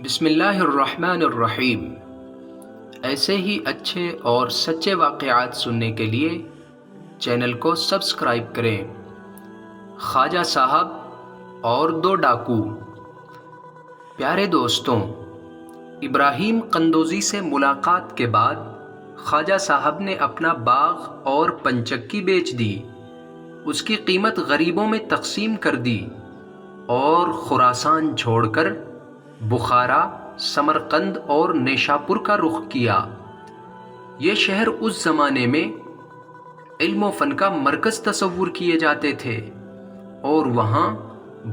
بسم اللہ الرحمن الرحیم۔ ایسے ہی اچھے اور سچے واقعات سننے کے لیے چینل کو سبسکرائب کریں۔ خواجہ صاحب اور دو ڈاکو۔ پیارے دوستوں، ابراہیم قندوزی سے ملاقات کے بعد خواجہ صاحب نے اپنا باغ اور پنچکی بیچ دی، اس کی قیمت غریبوں میں تقسیم کر دی اور خراسان چھوڑ کر بخارا، سمرقند اور نیشاپور کا رخ کیا۔ یہ شہر اس زمانے میں علم و فن کا مرکز تصور کیے جاتے تھے اور وہاں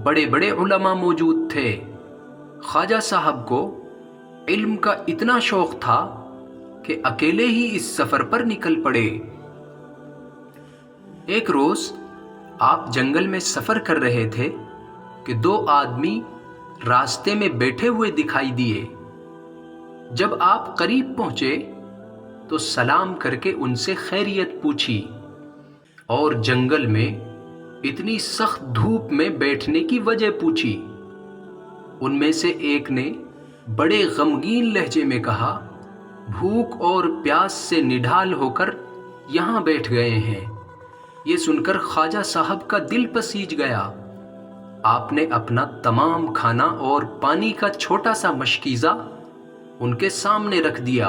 بڑے بڑے علماء موجود تھے۔ خواجہ صاحب کو علم کا اتنا شوق تھا کہ اکیلے ہی اس سفر پر نکل پڑے۔ ایک روز آپ جنگل میں سفر کر رہے تھے کہ دو آدمی راستے میں بیٹھے ہوئے دکھائی دیے۔ جب آپ قریب پہنچے تو سلام کر کے ان سے خیریت پوچھی اور جنگل میں اتنی سخت دھوپ میں بیٹھنے کی وجہ پوچھی۔ ان میں سے ایک نے بڑے غمگین لہجے میں کہا، بھوک اور پیاس سے نڈھال ہو کر یہاں بیٹھ گئے ہیں۔ یہ سن کر خواجہ صاحب کا دل پسیج گیا۔ آپ نے اپنا تمام کھانا اور پانی کا چھوٹا سا مشکیزہ ان کے سامنے رکھ دیا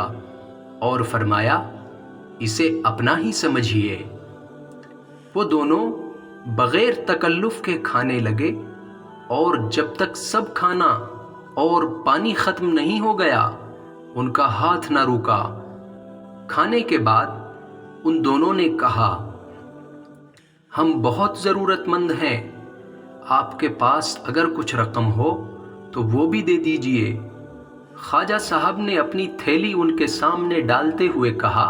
اور فرمایا، اسے اپنا ہی سمجھیے۔ وہ دونوں بغیر تکلف کے کھانے لگے اور جب تک سب کھانا اور پانی ختم نہیں ہو گیا ان کا ہاتھ نہ رکا۔ کھانے کے بعد ان دونوں نے کہا، ہم بہت ضرورت مند ہیں، آپ کے پاس اگر کچھ رقم ہو تو وہ بھی دے دیجئے۔ خواجہ صاحب نے اپنی تھیلی ان کے سامنے ڈالتے ہوئے کہا،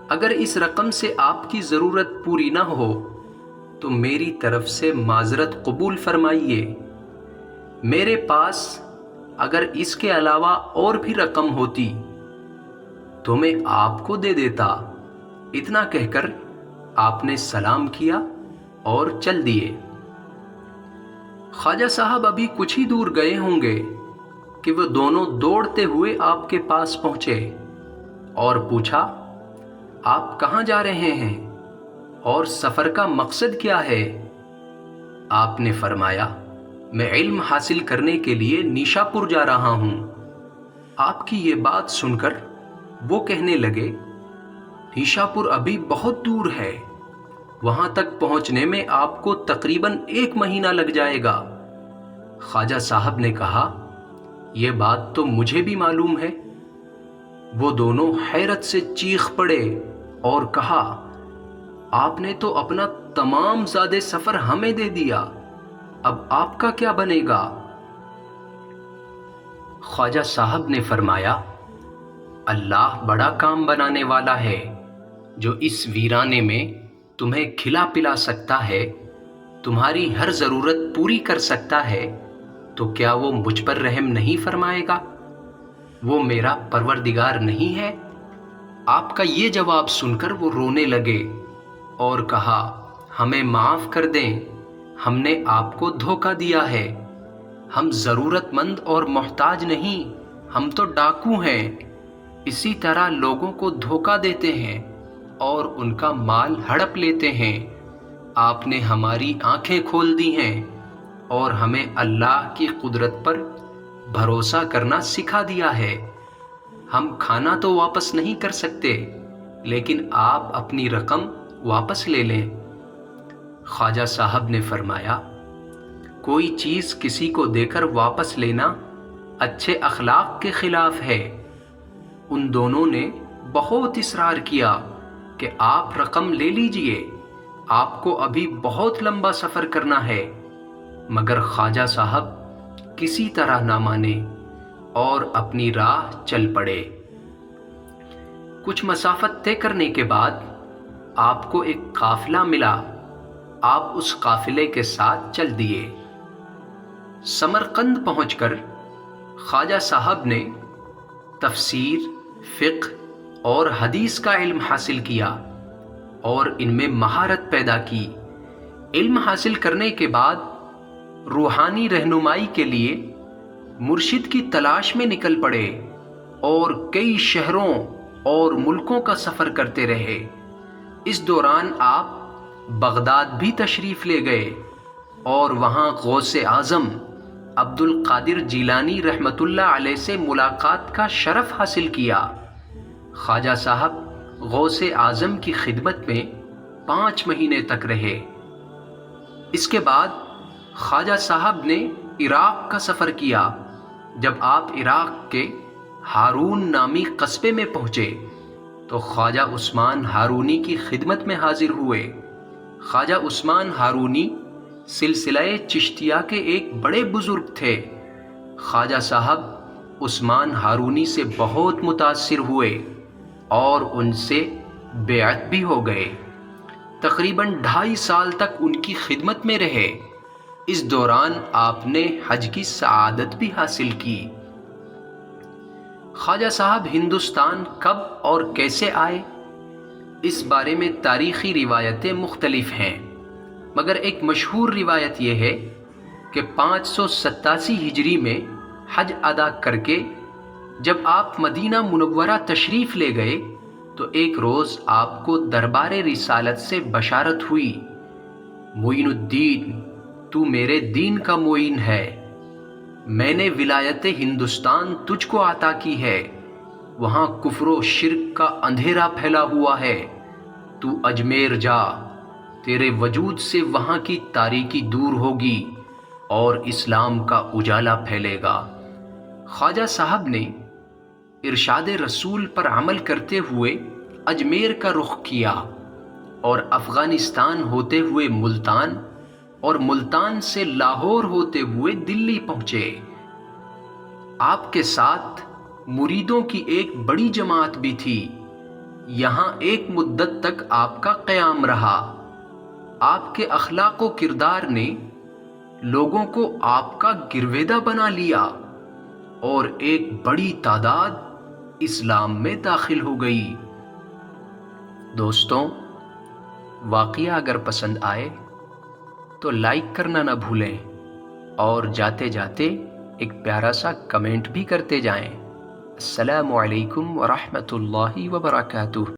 اگر اس رقم سے آپ کی ضرورت پوری نہ ہو تو میری طرف سے معذرت قبول فرمائیے۔ میرے پاس اگر اس کے علاوہ اور بھی رقم ہوتی تو میں آپ کو دے دیتا۔ اتنا کہہ کر آپ نے سلام کیا اور چل دیے۔ خواجہ صاحب ابھی کچھ ہی دور گئے ہوں گے کہ وہ دونوں دوڑتے ہوئے آپ کے پاس پہنچے اور پوچھا، آپ کہاں جا رہے ہیں اور سفر کا مقصد کیا ہے؟ آپ نے فرمایا، میں علم حاصل کرنے کے لیے نیشاپور جا رہا ہوں۔ آپ کی یہ بات سن کر وہ کہنے لگے، نیشاپور ابھی بہت دور ہے، وہاں تک پہنچنے میں آپ کو تقریباً 1 مہینہ لگ جائے گا۔ خواجہ صاحب نے کہا، یہ بات تو مجھے بھی معلوم ہے۔ وہ دونوں حیرت سے چیخ پڑے اور کہا، آپ نے تو اپنا تمام زاد سفر ہمیں دے دیا، اب آپ کا کیا بنے گا؟ خواجہ صاحب نے فرمایا، اللہ بڑا کام بنانے والا ہے، جو اس ویرانے میں تمہیں کھلا پلا سکتا ہے، تمہاری ہر ضرورت پوری کر سکتا ہے، تو کیا وہ مجھ پر رحم نہیں فرمائے گا؟ وہ میرا پروردگار نہیں ہے؟ آپ کا یہ جواب سن کر وہ رونے لگے اور کہا، ہمیں معاف کر دیں، ہم نے آپ کو دھوکہ دیا ہے، ہم ضرورت مند اور محتاج نہیں، ہم تو ڈاکو ہیں، اسی طرح لوگوں کو دھوکہ دیتے ہیں اور ان کا مال ہڑپ لیتے ہیں۔ آپ نے ہماری آنکھیں کھول دی ہیں اور ہمیں اللہ کی قدرت پر بھروسہ کرنا سکھا دیا ہے۔ ہم کھانا تو واپس نہیں کر سکتے، لیکن آپ اپنی رقم واپس لے لیں۔ خواجہ صاحب نے فرمایا، کوئی چیز کسی کو دے کر واپس لینا اچھے اخلاق کے خلاف ہے۔ ان دونوں نے بہت اصرار کیا کہ آپ رقم لے لیجئے، آپ کو ابھی بہت لمبا سفر کرنا ہے، مگر خواجہ صاحب کسی طرح نہ مانے اور اپنی راہ چل پڑے۔ کچھ مسافت طے کرنے کے بعد آپ کو ایک قافلہ ملا، آپ اس قافلے کے ساتھ چل دیے۔ سمرقند پہنچ کر خواجہ صاحب نے تفسیر، فقہ اور حدیث کا علم حاصل کیا اور ان میں مہارت پیدا کی۔ علم حاصل کرنے کے بعد روحانی رہنمائی کے لیے مرشد کی تلاش میں نکل پڑے اور کئی شہروں اور ملکوں کا سفر کرتے رہے۔ اس دوران آپ بغداد بھی تشریف لے گئے اور وہاں غوث اعظم عبد القادر جیلانی رحمۃ اللہ علیہ سے ملاقات کا شرف حاصل کیا۔ خواجہ صاحب غوث اعظم کی خدمت میں 5 مہینے تک رہے۔ اس کے بعد خواجہ صاحب نے عراق کا سفر کیا۔ جب آپ عراق کے ہارون نامی قصبے میں پہنچے تو خواجہ عثمان ہارونی کی خدمت میں حاضر ہوئے۔ خواجہ عثمان ہارونی سلسلہ چشتیہ کے ایک بڑے بزرگ تھے۔ خواجہ صاحب عثمان ہارونی سے بہت متاثر ہوئے اور ان سے بیعت بھی ہو گئے۔ تقریباً 2.5 سال تک ان کی خدمت میں رہے۔ اس دوران آپ نے حج کی سعادت بھی حاصل کی۔ خواجہ صاحب ہندوستان کب اور کیسے آئے، اس بارے میں تاریخی روایتیں مختلف ہیں، مگر ایک مشہور روایت یہ ہے کہ 587 ہجری میں حج ادا کر کے جب آپ مدینہ منورہ تشریف لے گئے تو ایک روز آپ کو دربار رسالت سے بشارت ہوئی، معین الدین، تو میرے دین کا معین ہے، میں نے ولایت ہندوستان تجھ کو عطا کی ہے، وہاں کفر و شرک کا اندھیرا پھیلا ہوا ہے، تو اجمیر جا، تیرے وجود سے وہاں کی تاریکی دور ہوگی اور اسلام کا اجالا پھیلے گا۔ خواجہ صاحب نے ارشاد رسول پر عمل کرتے ہوئے اجمیر کا رخ کیا اور افغانستان ہوتے ہوئے ملتان اور ملتان سے لاہور ہوتے ہوئے دلی پہنچے۔ آپ کے ساتھ مریدوں کی ایک بڑی جماعت بھی تھی۔ یہاں ایک مدت تک آپ کا قیام رہا۔ آپ کے اخلاق و کردار نے لوگوں کو آپ کا گرویدہ بنا لیا اور ایک بڑی تعداد اسلام میں داخل ہو گئی۔ دوستوں، واقعہ اگر پسند آئے تو لائک کرنا نہ بھولیں اور جاتے جاتے ایک پیارا سا کمنٹ بھی کرتے جائیں۔ السلام علیکم ورحمۃ اللہ وبرکاتہ۔